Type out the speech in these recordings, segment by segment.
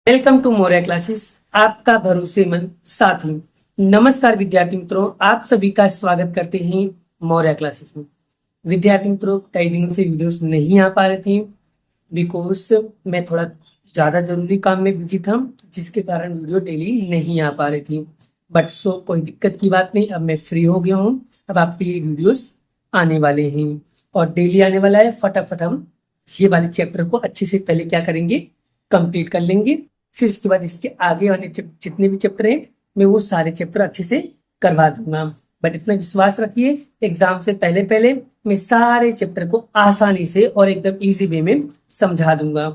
Welcome to Moriya classes, आपका भरोसेमंद साथी। नमस्कार विद्यार्थी मित्रों, आप सभी का स्वागत करते हैं मोरिया क्लासेस में। विद्यार्थी मित्रों, कई दिनों से वीडियोस नहीं आ पा रहे थे बिकॉज मैं थोड़ा ज़्यादा जरूरी काम में बिजी था, जिसके कारण वीडियो डेली नहीं आ पा रही थी। बट कोई दिक्कत की बात नहीं, अब मैं फ्री हो गया हूँ। अब आपके लिए वीडियोस आने वाले हैं और डेली आने वाला है। फटाफट हम ये वाले चैप्टर को अच्छे से पहले क्या करेंगे, कंप्लीट कर लेंगे। फिर उसके बाद इसके आगे वाले जितने भी चैप्टर हैं मैं वो सारे चैप्टर अच्छे से करवा दूंगा। बट इतना विश्वास रखिए, एग्जाम से पहले पहले मैं सारे चैप्टर को आसानी से और एकदम इजी वे में समझा दूंगा।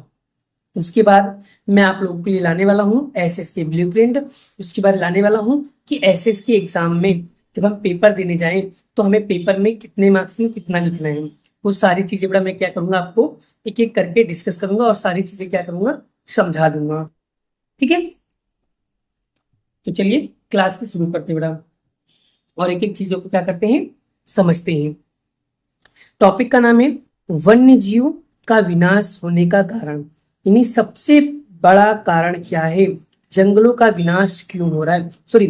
उसके बाद मैं आप लोगों के लिए लाने वाला हूँ एसएस के ब्लूप्रिंट। उसके बाद लाने वाला हूँ कि एसएस के एग्जाम में जब हम पेपर देने जाएं तो हमें पेपर में कितने मार्क्स में कितना लिखना है, वो सारी चीजें बड़ा मैं क्या करूंगा, आपको एक एक करके डिस्कस करूंगा और सारी चीजें क्या करूंगा, समझा दूंगा। ठीक है, तो चलिए क्लास की शुरू करते हैं बेटा और एक एक चीजों को क्या करते हैं, समझते हैं। टॉपिक का नाम है वन्य जीव का विनाश होने का कारण। यानी सबसे बड़ा कारण क्या है, जंगलों का विनाश क्यों हो रहा है, सॉरी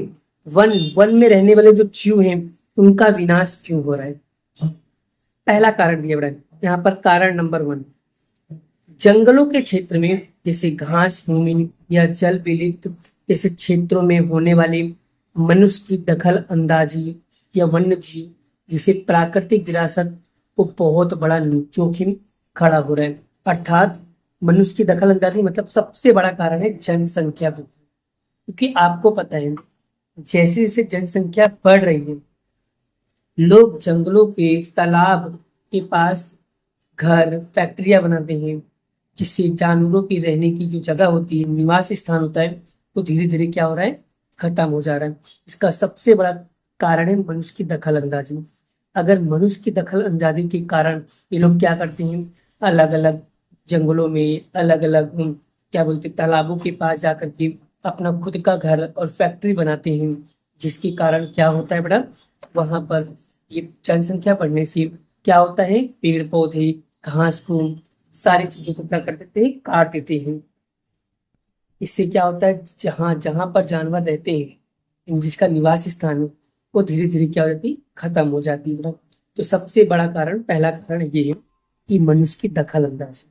वन में रहने वाले जो जीव हैं उनका विनाश क्यों हो रहा है। पहला कारण दिया बेटा यहाँ पर, कारण नंबर 1, जंगलों के क्षेत्र में जैसे घास भूमि या जल विलिप्त जैसे क्षेत्रों में होने वाले मनुष्य की दखल अंदाजी या वन्य जीव जिसे प्राकृतिक विरासत को बहुत बड़ा जोखिम खड़ा हो रहा है। अर्थात मनुष्य की दखल अंदाजी मतलब सबसे बड़ा कारण है जनसंख्या वृद्धि। क्योंकि आपको पता है जैसे जैसे जनसंख्या बढ़ रही है, लोग जंगलों के तालाब के पास घर फैक्ट्रियां बनाते हैं, जिससे जानवरों की रहने की जो जगह होती है, निवास स्थान होता है, वो धीरे धीरे क्या हो रहा है, खत्म हो जा रहा है। इसका सबसे बड़ा कारण है मनुष्य की दखल अंदाजी। अगर मनुष्य की दखल अंदाजी के कारण ये लोग क्या करते हैं, अलग अलग जंगलों में अलग अलग क्या बोलते तालाबों के पास जाकर के अपना खुद का घर और फैक्ट्री बनाते हैं, जिसके कारण क्या होता है बेटा, वहां पर ये जनसंख्या बढ़ने से क्या होता है, पेड़ पौधे घास को सारी चीजों को क्या कर देते हैं, काट देते हैं। इससे क्या होता है, जहां जहां पर जानवर रहते हैं, जिसका निवास स्थान है, वो धीरे धीरे क्या हो जाती है, खत्म हो जाती है। तो सबसे बड़ा कारण, पहला कारण ये है कि मनुष्य की दखल अंदाजी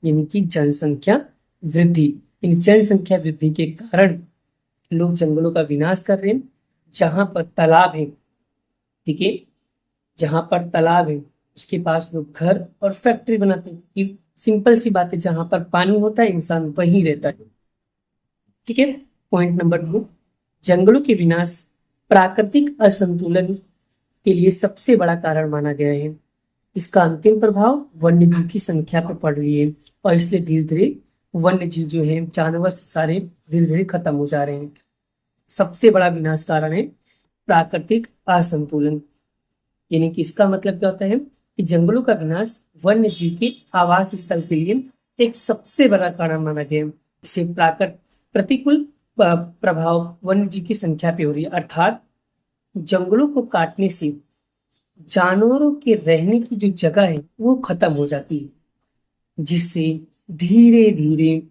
यानी कि जनसंख्या वृद्धि। इन जनसंख्या वृद्धि के कारण लोग जंगलों का विनाश कर रहे हैं। जहां पर तालाब है, ठीक है, जहां पर तालाब है उसके पास लोग घर और फैक्ट्री बनाते हैं। कि सिंपल सी बात है, जहां पर पानी होता है इंसान वहीं रहता है। ठीक है, पॉइंट नंबर 2, जंगलों के विनाश प्राकृतिक असंतुलन के लिए सबसे बड़ा कारण माना गया है। इसका अंतिम प्रभाव वन्य जीव की संख्या पर पड़ रही है और इसलिए धीरे धीरे वन्य जीव जो है, जानवर सारे धीरे धीरे खत्म हो जा रहे हैं। सबसे बड़ा विनाश कारण है प्राकृतिक असंतुलन। यानी कि इसका मतलब क्या होता है कि जंगलों का विनाश वन्य जीव के आवास स्थल के लिए एक सबसे बड़ा कारण माना गया है। इससे प्रतिकूल प्रभाव वन्य जीव की संख्या पे हो रही है। अर्थात जंगलों को काटने से जानवरों के रहने की जो जगह है वो खत्म हो जाती है, जिससे धीरे धीरे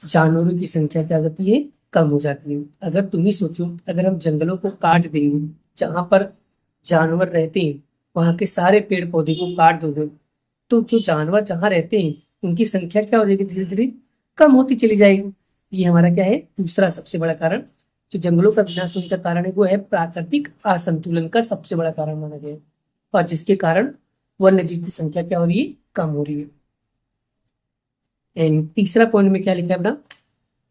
जानवरों की संख्या क्या होती है, कम हो जाती है। अगर तुम ही सोचो, अगर हम जंगलों को काट देंगे, जहां पर जानवर रहते हैं वहां के सारे पेड़ पौधे को काट दोगे, तो जो जानवर जहां रहते हैं उनकी संख्या क्या हो जाएगी, धीरे धीरे कम होती चली जाएगी। ये हमारा क्या है, दूसरा सबसे बड़ा कारण। जो जंगलों का विनाश होने का कारण है वो है प्राकृतिक असंतुलन का सबसे बड़ा कारण माना गया है, और जिसके कारण वन्य जीव की संख्या क्या हो रही है, कम हो रही है। एंड तीसरा पॉइंट में क्या लिखा है अपना,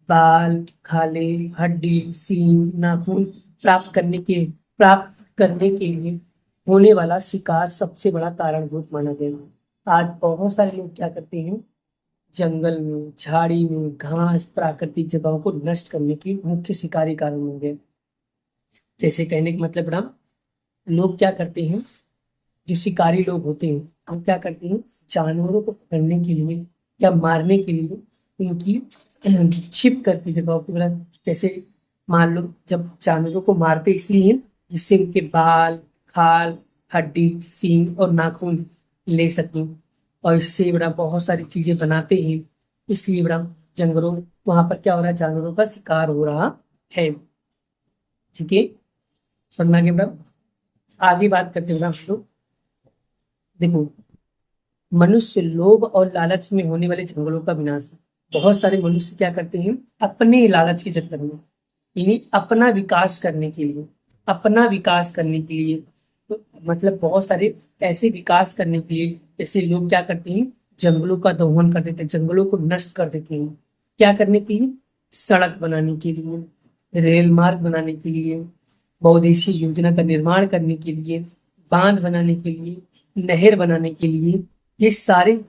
बाल खाले हड्डी सींग नाखून प्राप्त करने के लिए होने वाला शिकार सबसे बड़ा कारणभूत माना गया है। आज बहुत सारे लोग क्या करते हैं, जंगल में झाड़ी में घास प्राकृतिक जगहों को नष्ट करने की मुख्य शिकारी कारण हो गए। जैसे कहने का मतलब बड़ा, लोग क्या करते हैं, जो शिकारी लोग होते हैं वो क्या करते हैं, जानवरों को पकड़ने के लिए या मारने के लिए उनकी छिप करती जगहों की बड़ा, जैसे मान लो जब जानवरों को मारते इसलिए जिससे उनके बाल खाल हड्डी सींग और नाखून ले सकें, और इससे बड़ा बहुत सारी चीजें बनाते हैं, इसलिए बड़ा जंगलों, वहां पर क्या हो रहा है, जानवरों का शिकार हो रहा है। ठीक है, समझ में आ गया बेटा। आगे बात करते हैं बेटा हम लोग। देखो, मनुष्य लोभ और लालच में होने वाले जंगलों का विनाश। बहुत सारे मनुष्य क्या करते हैं, अपने लालच के चक्कर में, यानी अपना विकास करने के लिए, अपना विकास करने के लिए, तो मतलब बहुत सारे ऐसे विकास करने के लिए ऐसे लोग क्या करते हैं, जंगलों का दोहन कर देते हैं, जंगलों को नष्ट कर देते हैं। क्या करने के लिए, सड़क बनाने के लिए, रेल मार्ग बनाने के लिए, बहुउद्देशीय योजना का निर्माण करने के लिए, बांध बनाने के लिए, नहर बनाने के लिए, ये सारे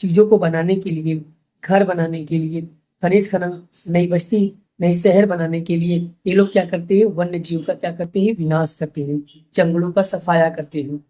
चीजों को बनाने के लिए, घर बनाने के लिए, खनिज खनन, नई बस्ती, नई शहर बनाने के लिए ये लोग क्या करते हैं, वन्य जीव का क्या करते हैं, विनाश करते हैं, जंगलों का सफाया करते हैं।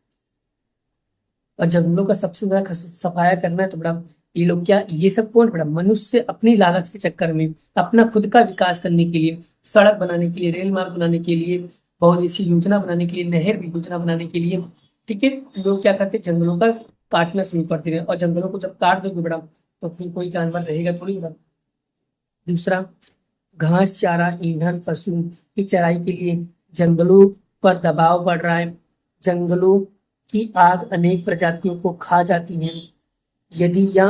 और जंगलों का सबसे ज्यादा सफाया करना है तो बड़ा ये लोग क्या, ये सब कौन, बड़ा मनुष्य अपनी लालच के चक्कर में अपना खुद का विकास करने के लिए, सड़क बनाने के लिए, रेल मार्ग बनाने के लिए, बहुउद्देशीय योजना बनाने के लिए, नहर भी योजना बनाने के लिए, ठीक है, लोग क्या करते हैं, जंगलों का काटना शुरू करते हैं। और जंगलों को जब काट दोगे बड़ा तो फिर कोई जानवर रहेगा थोड़ी बड़ा। दूसरा, घास चारा ईंधन पशु की चराई के लिए जंगलों पर दबाव बढ़ रहा है। जंगलों की आग अनेक प्रजातियों को खा जाती है। यदि या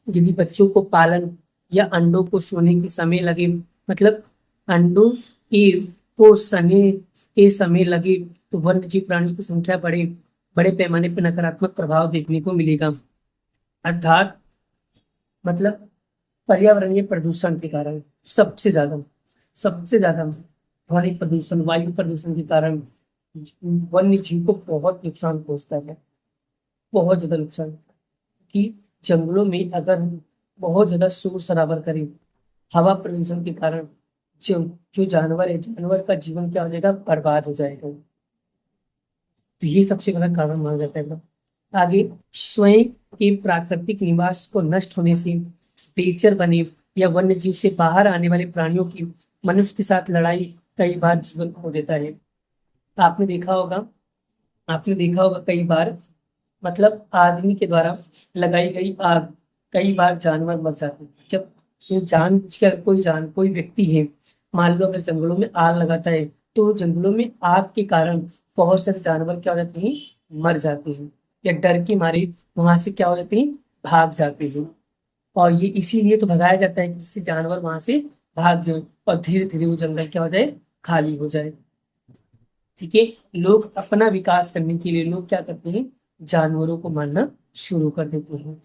यदि बच्चों को पालन या अंडों को सोने के समय लगे, मतलब अंडों के को सने के समय लगे, तो वन्य जीव प्राणी की संख्या बड़े बड़े पैमाने पर नकारात्मक प्रभाव देखने को मिलेगा। अर्थात मतलब पर्यावरणीय प्रदूषण के कारण सबसे ज्यादा ध्वनि प्रदूषण, वायु प्रदूषण के कारण वन्य जीव को बहुत नुकसान पहुंचता है, बहुत ज्यादा नुकसान। कि जंगलों में अगर हम बहुत ज्यादा शोर शराबर करें, हवा प्रदूषण के कारण जो जो जानवर है, जानवर का जीवन क्या हो जाएगा, बर्बाद हो जाएगा। तो ये सबसे बड़ा कारण माना जाता है। आगे, स्वयं के प्राकृतिक निवास को नष्ट होने से पेचर बने या वन्य जीव से बाहर आने वाले प्राणियों की मनुष्य के साथ लड़ाई कई बार जीवन खो देता है। आपने देखा होगा, आपने देखा होगा कई बार, मतलब आदमी के द्वारा लगाई गई आग कई बार जानवर मर जाते हैं। जब ये जानबूझकर कोई व्यक्ति है, मान लो अगर जंगलों में आग लगाता है, तो जंगलों में आग के कारण बहुत सारे जानवर क्या हो जाते हैं, मर जाते हैं, या डर के मारे वहां से क्या हो जाते हैं, भाग जाते हैं। और ये इसीलिए तो भगाया जाता है कि जिससे जानवर वहां से भाग जाए और धीरे धीरे वो जंगल क्या हो जाए, खाली हो जाए। ठीक है, लोग अपना विकास करने के लिए लोग क्या करते हैं, जानवरों को मारना शुरू कर देते हैं।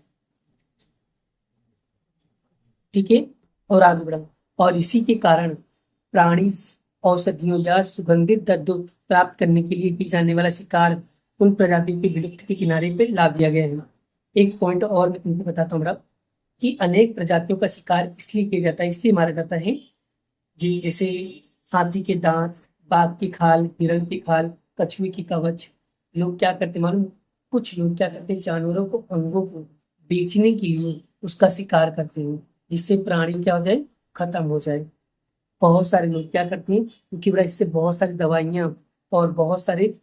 ठीक है, और आगे बढ़ा। और इसी के कारण प्राणी औषधियों या सुगंधित द्रव्यों प्राप्त करने के लिए की जाने वाला शिकार उन प्रजातियों के विलुप्त के किनारे पे ला दिया गया है। एक पॉइंट और मैं तुमको बताता हूँ बड़ा, कि अनेक प्रजातियों का शिकार इसलिए किया जाता है, इसलिए मारा जाता है जी, जैसे हाथी के दांत, बाघ की खाल, हिरण की खाल, कछुए की कवच। लोग क्या करते मालूम, कुछ लोग क्या करते हैं, जानवरों को अंगों को बेचने के लिए उसका शिकार करते हैं, जिससे प्राणी क्या हो जाए, खत्म हो जाए। बहुत सारे लोग क्या करते हैं, क्योंकि बड़ा इससे बहुत सारी दवाइयाँ और बहुत सारे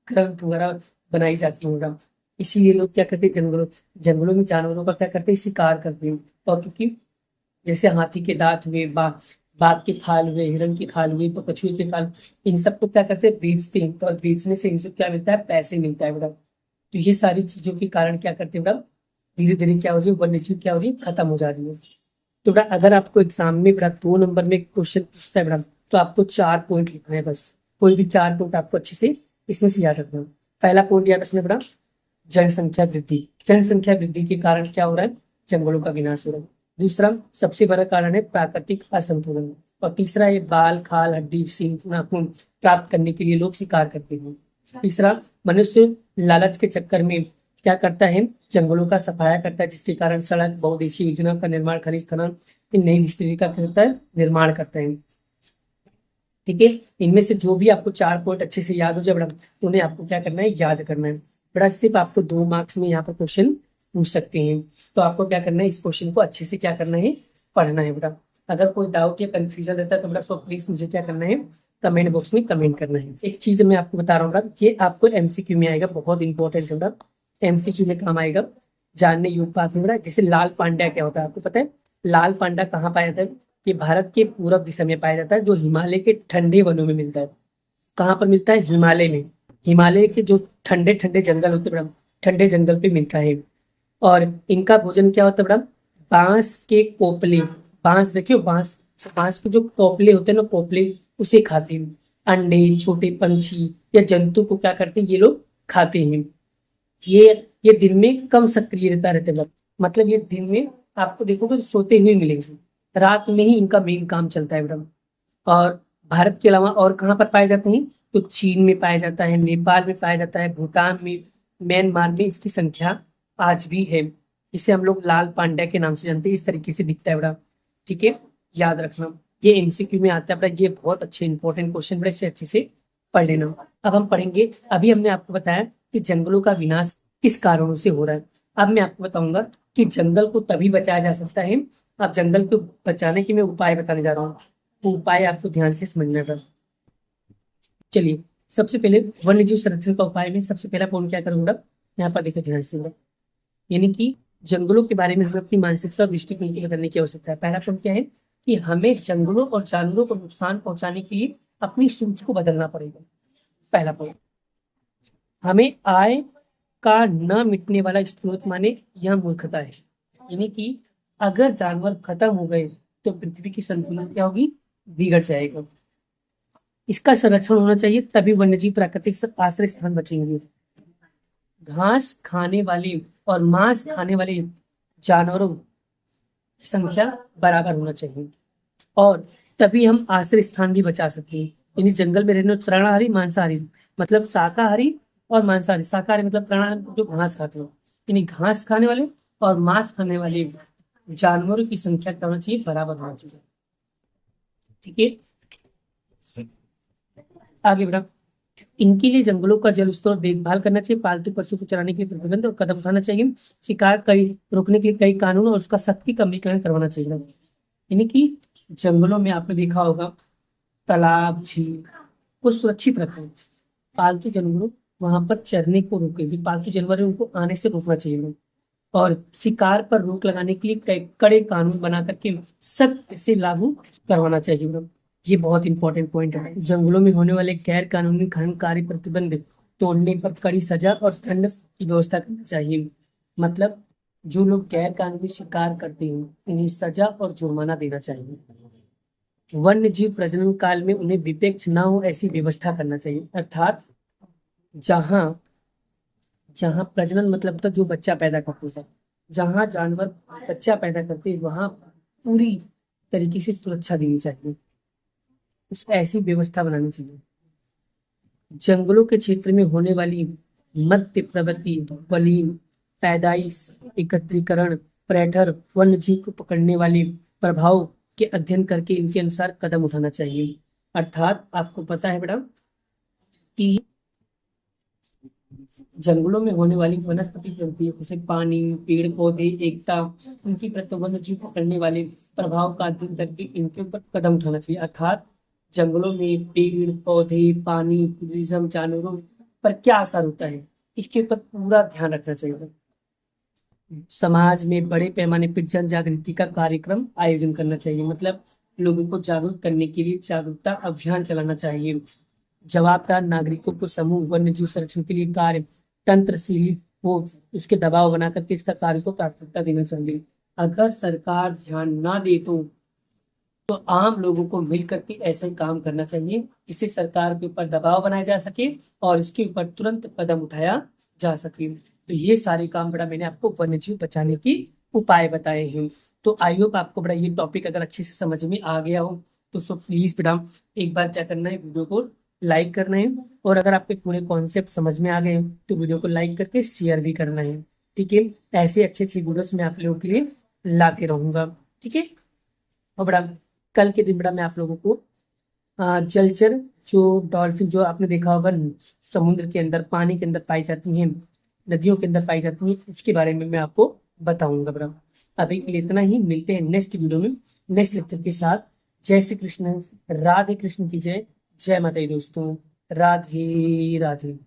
ग्रंथ वगैरह बनाई जाती हैं बड़ा, इसीलिए लोग क्या करते हैं, जंगलों जंगलों में जानवरों का क्या करते हैं, शिकार करते हैं। और क्योंकि जैसे हाथी के दांत हुए, बाघ के खाल हुए, हिरण की खाल हुई, तो कछुए के खाल, इन सबको क्या करते हैं, बेचते हैं। तो और बेचने से इनसे क्या मिलता है, पैसे मिलता है बड़ा। तो ये सारी चीजों के कारण क्या करते हैं बड़ा, धीरे धीरे क्या हो रही है, वन्य जीव क्या हो रही है, खत्म हो जा रही है। तो बड़ा अगर आपको एग्जाम में बड़ा 2 नंबर में क्वेश्चन पूछता है बड़ा, तो आपको 4 पॉइंट लिखना है बस, कोई भी 4 पॉइंट आपको अच्छे से इसमें से याद रखना है। पहला पॉइंट याद रखना बड़ा, जनसंख्या वृद्धि। जनसंख्या वृद्धि के कारण क्या हो रहा है, जंगलों का विनाश हो रहा है। दूसरा सबसे बड़ा कारण है प्राकृतिक असंतुलन। और तीसरा है बाल खाल हड्डी सींग नाखून प्राप्त करने के लिए लोग शिकार करते हैं। तीसरा, मनुष्य लालच के चक्कर में क्या करता है, जंगलों का सफाया करता है, जिसके कारण सड़क, बहुउद्देशीय योजना का निर्माण, खनिज खनन, नई मिस्त्री का करता है, निर्माण करता है। ठीक है, इनमें से जो भी आपको 4 पॉइंट अच्छे से याद हो जाए बड़ा, तो उन्हें आपको क्या करना है, याद करना है बड़ा। सिर्फ आपको 2 मार्क्स में यहाँ पर क्वेश्चन पूछ सकते हैं, तो आपको क्या करना है, इस क्वेश्चन को अच्छे से क्या करना है, पढ़ना है बेटा। अगर कोई डाउट या कंफ्यूजन रहता है तो बेटा प्लीज मुझे क्या करना है, कमेंट बॉक्स में कमेंट करना है। एक चीज मैं आपको बता रहा हूँ बेटा, ये आपको एमसीक्यू में आएगा, बहुत इंपॉर्टेंट है बेटा, एमसीक्यू में काम आएगा, जानने योग्य बात में बेटा। जैसे लाल पांड्या क्या होता है आपको पता है, लाल पांडा कहाँ पाया जाता है? ये भारत के पूरब दिशा में पाया जाता है, जो हिमालय के ठंडे वनों में मिलता है। कहाँ पर मिलता है? हिमालय में। हिमालय के जो ठंडे ठंडे जंगल होते हैं, बड़ा ठंडे जंगल पे मिलता है। और इनका भोजन क्या होता है बड़ा? बांस के कोपले, बांस देखियो, बांस, बांस के जो कोपले होते हैं ना, कोपले, उसे खाते हैं। अंडे, छोटे पंछी या जंतु को क्या करते हैं ये लोग? खाते हैं। ये ये दिन में कम सक्रिय रहते हैं लोग। मतलब ये दिन में आपको देखोगे तो सोते हुए मिलेंगे, रात में ही इनका मेन काम चलता है मैडम। और भारत के अलावा और कहाँ पर पाए जाते हैं? तो चीन में पाया जाता है, नेपाल में पाया जाता है, भूटान में, म्यांमार में इसकी संख्या आज भी है। इसे हम लोग लाल पांड्या के नाम से जानते हैं। इस तरीके से दिखता है बड़ा। ठीक है, याद रखना, ये एमसीक्यू में आता है बड़ा। ये बहुत अच्छे इंपॉर्टेंट क्वेश्चन बड़े से अच्छे से पढ़ लेना। अब हम पढ़ेंगे, अभी हमने आपको बताया कि जंगलों का विनाश किस कारणों से हो रहा है। अब मैं आपको बताऊंगा कि जंगल को तभी बचाया जा सकता है। अब जंगल को बचाने के मैं उपाय बताने जा रहा हूँ, वो उपाय आपको ध्यान से समझना था। चलिए, सबसे पहले वन्य जीव संरक्षण का उपाय में सबसे पहला पॉइंट क्या करूंगा, यहाँ पर देखो ध्यान से, यानी कि जंगलों के बारे में हमें अपनी मानसिकता और दृष्टिकोण को बदलने की आवश्यकता है। पहला पॉइंट क्या है कि हमें जंगलों और जानवरों को नुकसान पहुंचाने के लिए अपनी सोच को बदलना पड़ेगा। पहला पॉइंट, हमें आय का न मिटने वाला स्रोत माने यह मूर्खता है। यानी कि अगर जानवर खत्म हो गए तो पृथ्वी की संतुलन क्या होगी? बिगड़ जाएगा। इसका संरक्षण होना चाहिए, तभी वन्यजीव प्राकृतिक आश्रय स्थान बचेंगे। घास खाने वाले और मांस खाने वाले जानवरों की संख्या बराबर होना चाहिए, और तभी हम आश्रय स्थान भी बचा सकते हैं। यानी जंगल में रहने तृणाहारी मांसाहारी, मतलब शाकाहारी और मांसाहारी। शाकाहारी मतलब तृणाहारी जो घास खाते हो, यानी घास खाने वाले और मांस खाने वाले जानवरों की संख्या क्या होना चाहिए? बराबर होना चाहिए। ठीक है, आगे बढ़ा। इनके लिए जंगलों का जल स्तर देखभाल करना चाहिए, पालतू पशु को चराने के लिए प्रतिबंध और कदम उठाना चाहिए, शिकार कई रोकने के लिए कई कानून और उसका सख्ती कमीकरण करवाना चाहिए। यानी कि जंगलों में आपने देखा होगा तालाब, झील को सुरक्षित रखें, पालतू जानवरों वहां पर चरने को रोके, जो पालतू जानवर है उनको आने से रोकना चाहिए, और शिकार पर रोक लगाने के लिए कई कड़े कानून बना करके सख्त से लागू करवाना चाहिए। ये बहुत इंपॉर्टेंट पॉइंट है। जंगलों में होने वाले गैर कानूनी खननकारी प्रतिबंध तोड़ने पर कड़ी सजा और दंड की व्यवस्था करनी चाहिए। मतलब जो लोग गैर कानूनी शिकार करते हैं उन्हें सजा और जुर्माना देना चाहिए। वन्य जीव प्रजनन काल में उन्हें विपेक्ष न हो ऐसी व्यवस्था करना चाहिए। अर्थात जहाँ जहाँ प्रजनन मतलब होता है जो बच्चा पैदा करते हैं, जहाँ जानवर बच्चा पैदा करते हैं वहां पूरी तरीके से सुरक्षा देनी चाहिए, उस ऐसी व्यवस्था बनानी चाहिए। जंगलों के क्षेत्र में होने वाली मध्य प्रवृत्ति, वलीन, पैदाइश, एकत्रीकरण, पर्यटन, वन्य जीव को पकड़ने वाले प्रभाव के अध्ययन करके इनके अनुसार कदम उठाना चाहिए। अर्थात आपको पता है बेटा कि जंगलों में होने वाली वनस्पति प्रवृत्ति जैसे पानी, पेड़ पौधे, एकता, उनकी प्रति वन्य जीव पकड़ने वाले प्रभाव का अध्ययन करके इनके ऊपर कदम उठाना चाहिए। अर्थात जंगलों में पेड़ पौधे, पानी, टूरिज्म, जानवरों पर क्या असर होता है इसके ऊपर पूरा ध्यान रखना चाहिए। समाज में बड़े पैमाने पर जन जागृति का कार्यक्रम आयोजन करना चाहिए। मतलब लोगों को जागरूक करने के लिए जागरूकता अभियान चलाना चाहिए। जवाबदार नागरिकों को समूह वन्य जीव संरक्षण के लिए कार्य तंत्रशील हो, उसके दबाव बना करके इसका कार्य को प्राथमिकता देना चाहिए। अगर सरकार ध्यान ना दे तो आम लोगों को मिल करके ऐसा ही काम करना चाहिए, इससे सरकार के ऊपर दबाव बनाया जा सके और इसके ऊपर तुरंत कदम उठाया जा सके। तो ये सारे काम बड़ा मैंने आपको वन्यजीव बचाने के उपाय बताए हैं। तो आई होप आपको बड़ा ये टॉपिक अगर अच्छे से समझ में आ गया हो तो सो प्लीज बेटा एक बार क्या करना है, वीडियो को लाइक करना है, और अगर आपके पूरे कॉन्सेप्ट समझ में आ गए तो वीडियो को लाइक करके शेयर भी करना है। ठीक है, ऐसे अच्छे अच्छे वीडियोस मैं आप लोगों के लिए लाते रहूंगा। ठीक है, और बड़ा कल के दिन बड़ा मैं आप लोगों को जलचर जो डॉल्फिन जो आपने देखा होगा समुद्र के अंदर, पानी के अंदर पाई जाती हैं, नदियों के अंदर पाई जाती हैं, उसके बारे में मैं आपको बताऊंगा बड़ा। अभी के लिए इतना ही, मिलते हैं नेक्स्ट वीडियो में नेक्स्ट लेक्चर के साथ। जय श्री कृष्ण, राधे कृष्ण की जय, जय माता दी दोस्तों, राधे राधे।